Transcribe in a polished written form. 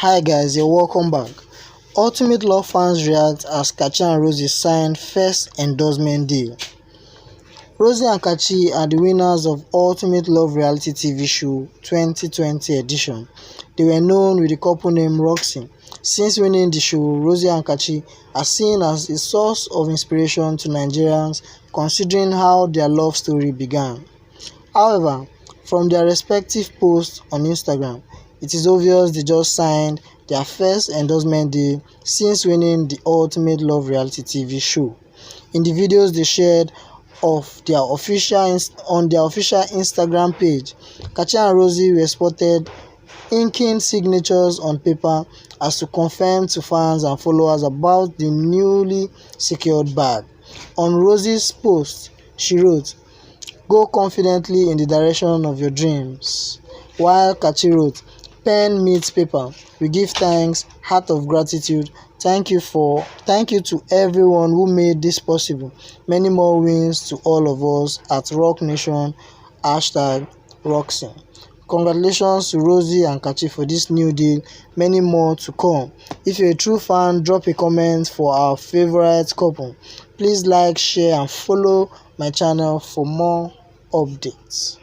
Hi guys, you're welcome back. Ultimate Love fans react as Kachi and Rosie signed first endorsement deal. Rosie and Kachi are the winners of Ultimate Love reality TV show 2020 edition. They were known with the couple name Roxy. Since winning the show, Rosie and Kachi are seen as a source of inspiration to Nigerians considering how their love story began. However, from their respective posts on Instagram, it is obvious they just signed their first endorsement deal since winning the Ultimate Love reality TV show. In the videos they shared on their official Instagram page, Kachi and Rosie were spotted inking signatures on paper as to confirm to fans and followers about the newly secured bag. On Rosie's post, she wrote, "Go confidently in the direction of your dreams," while Kachi wrote, "Pen meets paper. We give thanks, heart of gratitude. Thank you to everyone who made this possible. Many more wins to all of us at Rock Nation #Roxy." Congratulations to Rosie and Kachi for this new deal. Many more to come. If you're a true fan, drop a comment for our favorite couple. Please like, share and follow my channel for more updates.